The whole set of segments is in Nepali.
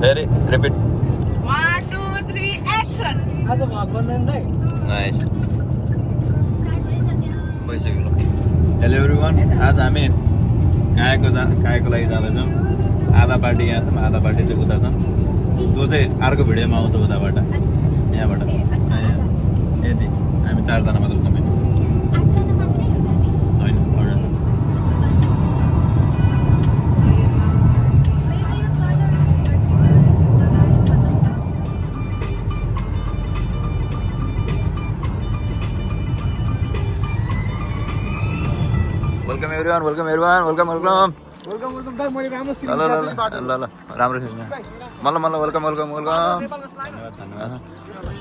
Ready? Repeat. 1, 2, 3, action! आज भ्लग बन्दैन दाइ Nice. भइसक्यो। हेलो एभ्रिवान, आज हामी कायाको लागि जाँदैछौँ। आधा पार्टी यहाँ छौँ, आधा पार्टी चाहिँ उता छौँ। त्यो चाहिँ अर्को भिडियोमा आउँछ उताबाट, यहाँबाट। यति हामी 4 जना मात्र छौँ। Welcome everyone, welcome everyone, welcome welcome. Welcome दाइ मैले राम्रो ल ल ल ल ल राम्रो छ मलाई वेलकम वेलकम वेलकम।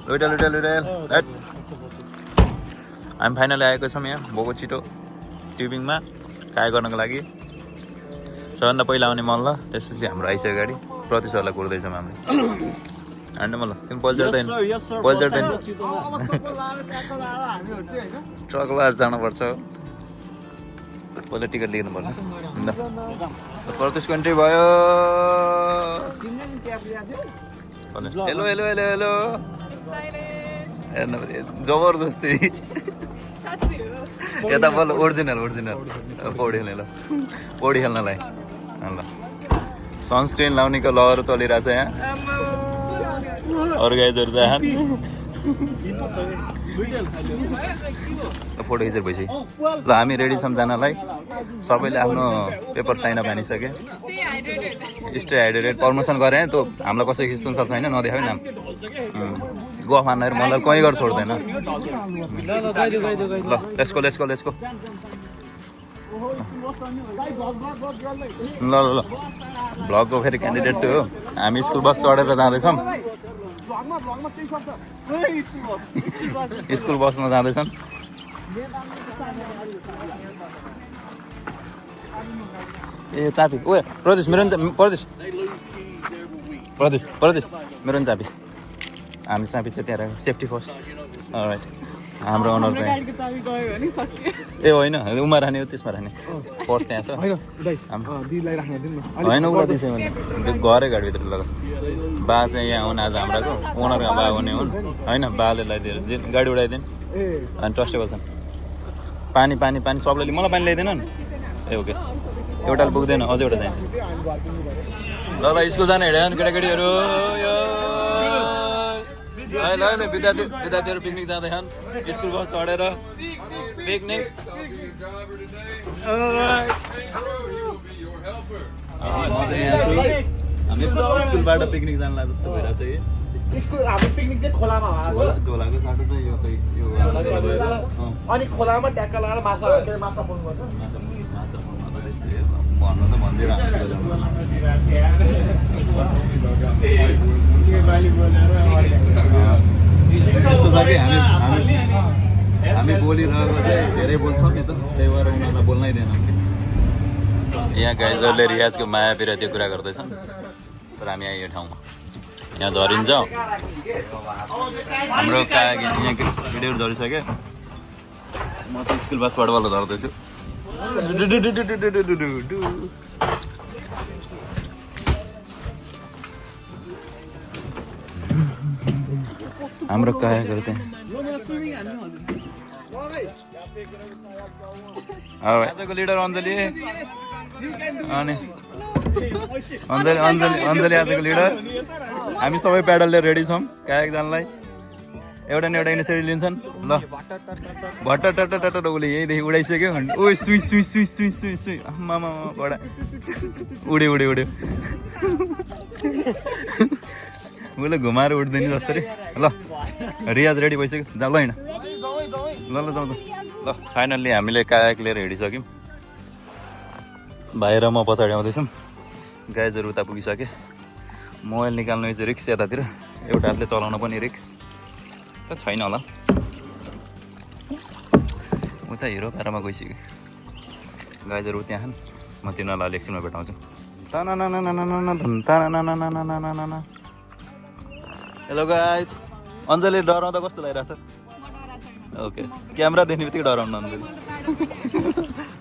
लुटेल लुटेल लुटेल राइट। हामी फाइनली आएको छौँ यहाँ भोको छिटो ट्युबिङमा काय गर्नको लागि। सबभन्दा पहिला आउने मल्ल, त्यसपछि हाम्रो आइसक्यो गाडी। प्रतिशतलाई कुर्दैछौँ हामीले। होइन मल्ल तिमी पहिलो चढ्दैन ट्रक लाएर जानुपर्छ। पहिला टिकट लिनु पर्छ। प्रकृष्ट कन्ट्री भयो। हेलो हेलो हेलो हेलो हेर्नु जबरजस्ती यता बोल। ओरिजिनल पौडी खेल्ने। ल पौडी खेल्नलाई ल सनस्क्रिन लाउनेको लहर चलिरहेछ यहाँ। अर्गाइजहरू त फोटो खिचेर भइसक्यो। ल हामी रेडी छौँ जानलाई। सबैले आफ्नो पेपर साइन भनिसके। स्टे हाइड्रेटेड प्रमोसन गरे त्यो हामीलाई कसैको स्पोन्सर छैन, नदेखायो नाम। गफ मान्नेहरू मलाई कहीँ गरेर छोड्दैन। ल लेट्सको लेट्सको लेट्सको। ल ल ल भ्लगको फेरि क्यान्डिडेट त्यो हो। हामी स्कुल बस चढेर जाँदैछौँ। स्कुल बसमा जाँदैछन्। ए चाबी ओ प्रदेश मेरो प्रदेश मेरो चाबी। हामी चाबी चाहिँ त्यहाँ राख्यो। Safety first. राइट। हाम्रो ओनर चाहिँ ए होइन उमा राख्ने हो, त्यसमा राख्ने पर्स त्यहाँ छ। होइन उसलाई त्यसै भने घरै गाडीभित्र लग। बा चाहिँ यहाँ आउनु आज हाम्राको ओनरका बा हुने हुन् होइन। बाले लगाइदिएर गाडी उडाइदिनु अनि ट्रस्टेबल छन्। पानी पानी पानी सबैले मलाई पानी ल्याइदिएन नि। ए ओके एउटाले पुग्दैन, अझै एउटा जान्छ। ल ल स्कुल जाने हिँडेन केटाकेटीहरू। ल ल विद्यार्थीहरू पिकनिक जाँदैछन् स्कुल बस चढेर। पिकनिक हामी स्कुलबाट पिकनिक जानु लाग्यो जस्तो भइरहेछ। स्कुल हाम्रो पिकनिक चाहिँ खोलामा भएको छ। झोलाको साटो चाहिँ यो चाहिँ यो अनि खोलामा ट्याक्क लगाएर माछा पाउनुपर्छ। भन्नु त भन्दै यस्तो छ कि हामी बोलिरहेको चाहिँ धेरै बोल्छौँ नि त, त्यही भएर उनीहरूलाई बोल्नै दिएनौँ। यहाँ गाइजहरूले रियाजको माया पिर त्यो कुरा गर्दैछन्। तर हामी यहाँ यो ठाउँमा यहाँ झरिन्छ। हाम्रो यहाँ भिडियोहरू झरिसक्यो। म चाहिँ स्कुल बसबाट बल्ल झर्दैछु। हाम्रो काया गर्दै आजको लिडर अञ्जली। अनि अञ्जली आजको लिडर। हामी सबै प्याडलले रेडी छौँ कायाक जानलाई। एउटा न एउटा इनिसिएटिभ लिन्छन्। ल भट्ट उसले यहीँदेखि उडाइसक्यो। ओ सुई सुई सुई सुई सुई सुई आमा बडा उड्यो उसले घुमाएर उठ्दैन जस्तो रे। ल रियाज रेडी भइसक्यो। जाऊ ल होइन ल ल जाउँ ल। फाइनल्ली हामीले कायाक लिएर हिँडिसक्यौँ। भाइ र म पछाडि आउँदैछौँ। गाइजहरू उता पुगिसकेँ। मोबाइल निकाल्नु चाहिँ रिक्स यतातिर। एउटा हातले चलाउन पनि रिक्स त छैन होला। उता हिरो पारामा गइसक्यो। गाइजहरू त्यहाँ म तिनीहरूलाई एकछिनमा भेटाउँछु। Hello guys. अञ्जली डराउँदा कस्तो लागिरहेछ? ओके क्यामेरा देख्ने बित्तिकै डराउनु अञ्जली।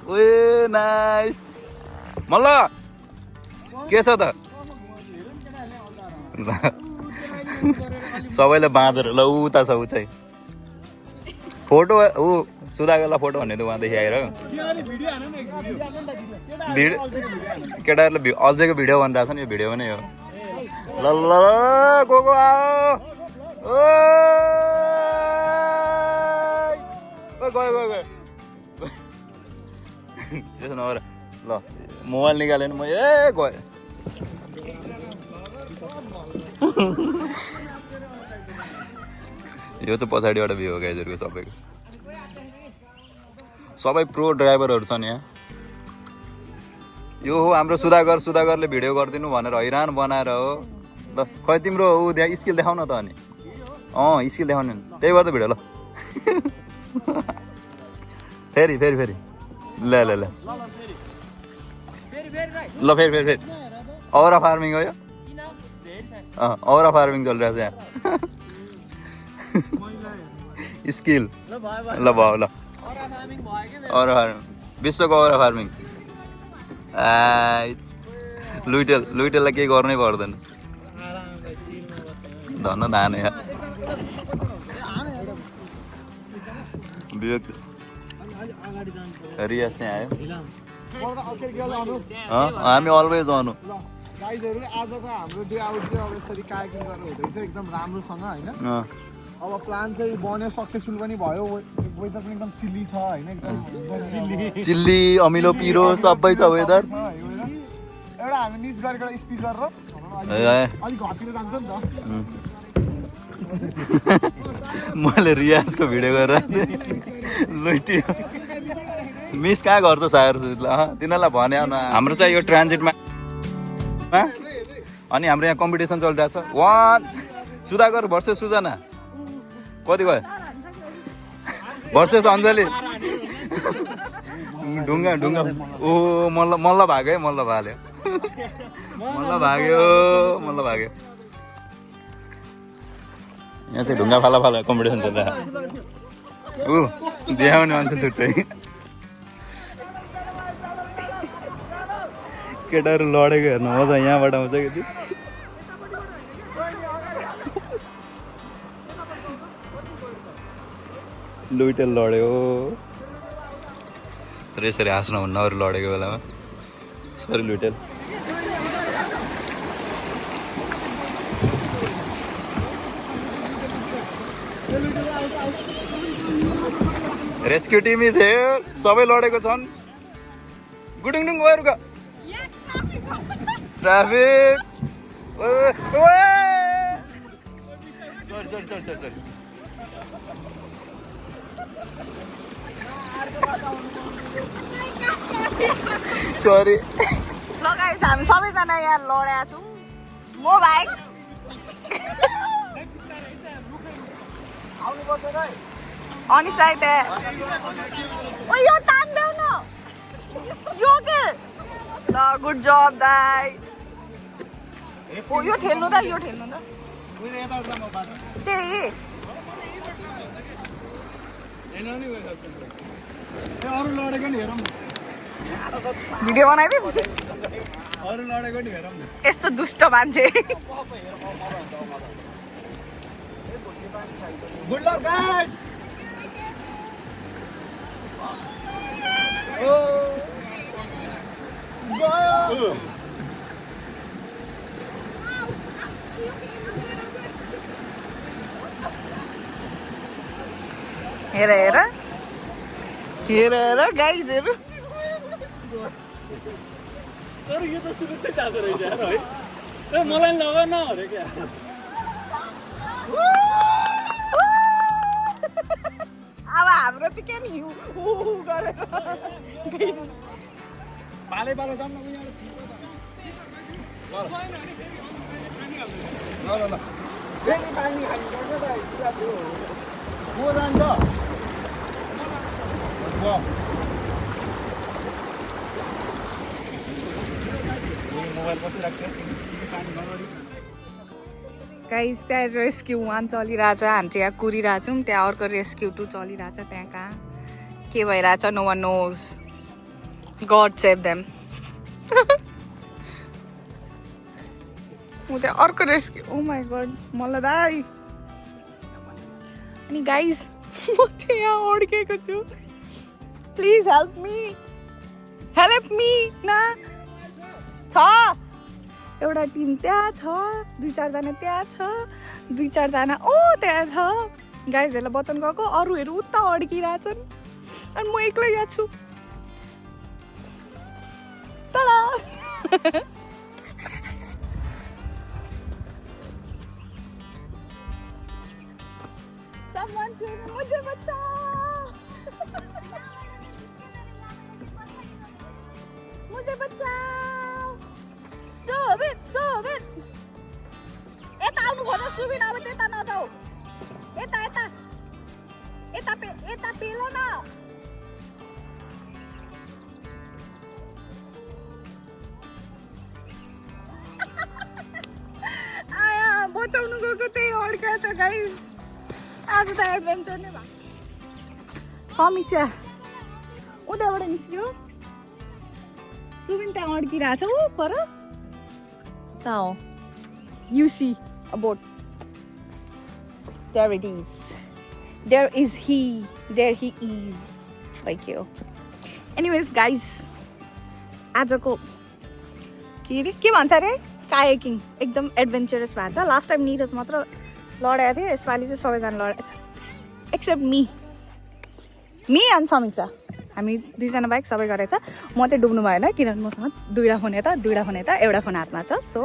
ओए नाइस। मल्ल के छ त? सबैले बाँदर ल उता छ ऊ चाहिँ फोटो ऊ सुधागरलाई फोटो भन्ने त उहाँदेखि आएर केटाहरूले अझैको भिडियो भनिरहेको छ नि यो भिडियो नै हो ल ल गो आओ गयो गयो गयो त्यसो नगर ल मोबाइल निकालेन म ए गयो यो चाहिँ पछाडिबाट भ्यू हो गाइजहरूको सबैको सबै प्रो ड्राइभरहरू छन् यहाँ यो हो हाम्रो सुधागरले भिडियो गरिदिनु भनेर हैरान बनाएर हो ल खै तिम्रो ऊ स्किल देखाउ न त अनि स्किल देखाउनु त्यही भएर त भिडियो ल फेरि ल ल ल ल फेरि औरा फार्मिङ हो यो औरा फार्मिङ चलिरहेको छ यहाँ स्किल ल भयो ल औरा फार्मिङ विश्वको औरा फार्मिङ लुइटेललाई केही गर्नै पर्दैन धन धान यहाँ विवेक रियाज त्यहाँ आयो हामी अलवेज आउनु गाइजहरु आजको हाम्रो डे आउट चाहिँ अब यसरी कायाकिङ गरेर हुँदैछ एकदम राम्रोसँग हैन अब प्लान चाहिँ बन्यो सक्सेसफुल पनि भयो वेदर पनि एकदम चिल्ली छ हैन एकदम चिल्ली अमिलो पिरो सबै छ वेदर एउटा हामी निज गरेको स्पिकर र अलि घटिएर जान्छ नि त मैले रियाजको भिडियो गरेर लुइटी मिस कहाँ गर्छ सागर तिनीहरूलाई भने हाम्रो चाहिँ यो ट्रान्जिटमा अनि हाम्रो यहाँ कम्पिटिसन चलिरहेछ 1 सुधागर भर्सेस सुजना कति गयो भर्सेस अञ्जली ढुङ्गा ओ मल्ल भाग्यो है मल्ल भाग्यो यहाँ चाहिँ ढुङ्गा फाला कम्पिटिसन चलिरहेको देखाउने मान्छे छुट्टै केटाहरू लडेको हेर्नु मजा यहाँबाट आउँछ कि लुइटेल लड्यो तर यसरी हाँस्नु हुन्न अरू लडेको बेलामा sorry Luitel rescue team is here सबै लडेको छन् गुडुङडुङ गएर ट्राफिक सरी सरी ल गाइस हामी सबैजना यहाँ लडेका छौँ म बाइक अनि सायद यो तान्देऊ न यो के ल गुड जब दाइ यो ठेल्नु त त्यही अरु लडेको नि हेरौँ भिडियो बनाइदिउँ अरु लडेको नि हेरौँ यस्तो दुष्ट मान्छे गुड लक गाइस हेर गाइजहरु तर यो त सुरुमै जाँदो रहेछ यार है ए मलाई लगा न अरे क्या अब हाम्रो चाहिँ के नि गरेर पाले जाम न यहाँ ल फेरि पानी हाल्नु पर्छ त पुरा त्यो म जान्छ गाइस त्यहाँ रेस्क्यु 1 चलिरहेछ हामी चाहिँ यहाँ कुरिरहेछौँ त्यहाँ अर्को रेस्क्यु 2 चलिरहेछ त्यहाँ कहाँ के भइरहेछ no one knows God save them म त्यहाँ अर्को रेस्क्यु ओ माई गड मलाई दाई अनि गाइस म चाहिँ यहाँ अड्केको छु प्लिज हेल्प मी न छ एउटा टिम त्यहाँ छ 2-4 जना त्यहाँ छ 2-4 जना त्यहाँ छ गाइजहरूलाई बचाउन गएको अरूहरू उता अड्किरहेछन् अनि म एक्लै यहाँ छु तडा Someone save me, मुझे बचाओ मुझे बचाओ सुबिन यता आउनु खोज सुबिन अब त्यता नजाऊ यता पेलो न आया बचाउनु गएको त्यही अड्काछ गाइस आज त एडभेन्चर नै भयो समीक्षा उताबाट निस्क्यो सुबिन त्यहाँ अड्किरहेछ ऊ पर कहाँ हो you see a boat there it is there is he there he is like यो एनिवेज गाइज आजको के भन्छ अरे कायाकिङ एकदम एडभेन्चरस भएको छ लास्ट टाइम निरज मात्र लडेको थियो यसपालि चाहिँ सबैजना लडेको छ एक्सेप्ट मी अनि समीक्षा हामी 2 जना बाइक सबै गरेछ म चाहिँ डुब्नु भएन किनभने मसँग 2वटा फोन यता एउटा फोन हातमा छ so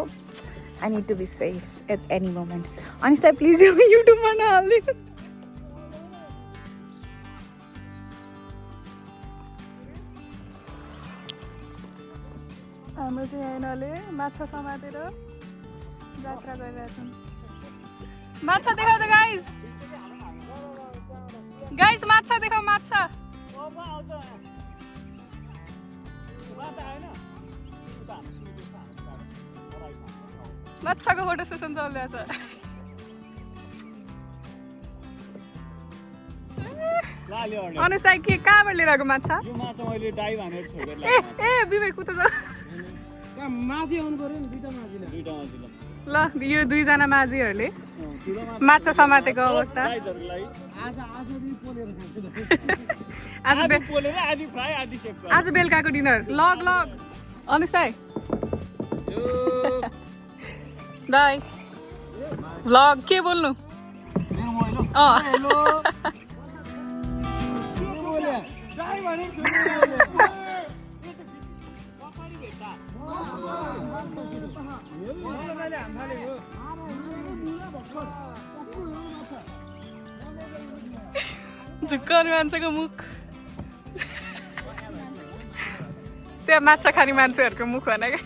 I need to be safe at any moment अनि चाहिँ प्लिज यो युट्युबमा नहाल्नु हाम्रो चाहिँ यहाँले माछा समातेर जात्रा गरिरहेछौँ माछा देखाऊ त गाइस माछा देखाऊ माछा माछाको फोटो सेसन चलिरहेछ अनि साइ के कहाँबाट लिएर आएको माछा ए बिबेक उता जा ल यो 2 जना माझीहरूले माछा समातेको अवस्था आज बेलुकाको डिनर लग अनि साइ दाइ भ्लग के बोल्नु झुक्काउने मान्छेको मुख त्यहाँ माछा खाने मान्छेहरूको मुख होइन क्या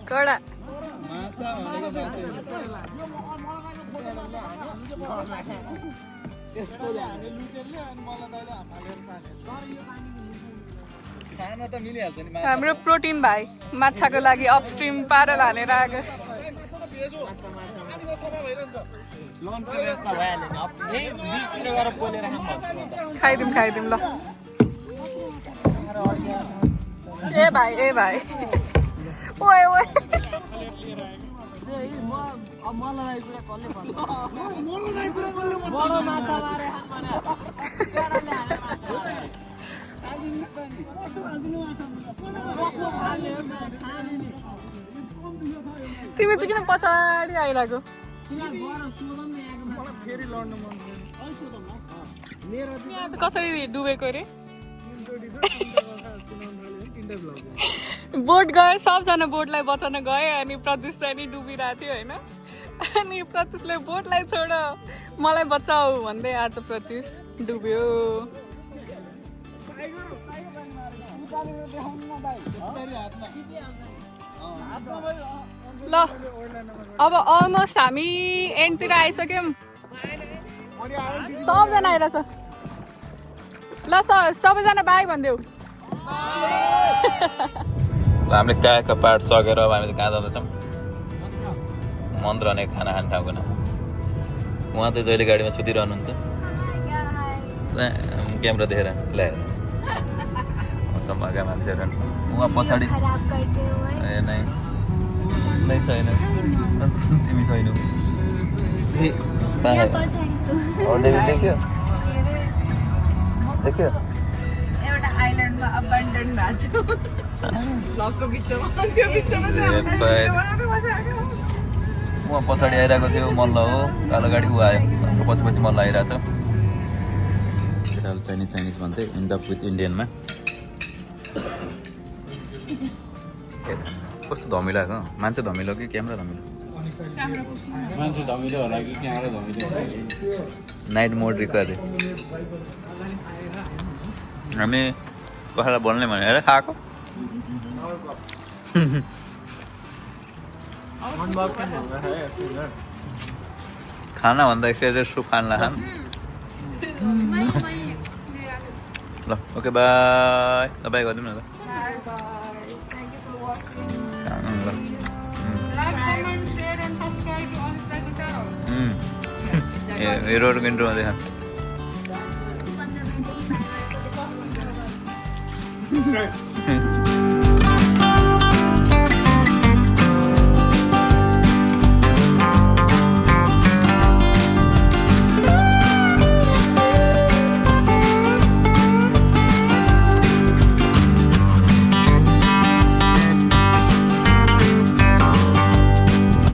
कडा हाम्रो प्रोटिन भाइ माछाको लागि अपस्ट्रिम पारल हानेर आएको खाइदिउँ ल ए भाइ ओए तिमी चाहिँ किन पछाडि आइरहेको कसरी डुबेको अरे बोट गयो सबजना बोटलाई बचाउन गयो अनि प्रत्युष चाहिँ नि डुबिरहेको थियो होइन अनि प्रत्युषले बोटलाई छोड मलाई बचाऊ भन्दै आज प्रत्युष डुब्यो ल अब अलमोस्ट हामी एन्डतिर आइसक्यौँ सबजना आइरहेछ ल सबैजना बाई भनिदेऊ हामीले कायाका पार्ट सकेर अब हामी कहाँ जाँदैछौँ मन्त्र भने खाना खाने ठाउँको नाम उहाँ चाहिँ जहिले गाडीमा सुतिरहनुहुन्छ क्यामेरा देखेर ल्याएर चम्माका मान्छेहरू उहाँ पछाडि खराब करते हुए ए नै छैन तिमी छैनौ देख्यो देख्यो एउटा आइल्यान्डमा अबन्डन भएको छ ब्लकको बिचमा त्यो बिचमा उहाँ पछाडि आइरहेको थियो मल्ल हो कालो गाडी ऊ आयो हाम्रो पछि पछि मल्ल आइरहेछ केटाहरू चाइनिज भन्थे इन्ड अप विथ इन्डियनमा कस्तो धमिलो आएको मान्छे धमिलो कि क्यामेरा धमिलो मान्छे धमिलो होला कि क्यामेरा धमिलो नाइट मोड रिक्वायर हामी कसैलाई बोल्ने भनेर खाएको खाना भन्दा एक्सर्साइज सुप खानलाई खाम ल ओके बाई ल बाई गरिदिउँ न ल हिरोहरू किन्टुमा देखा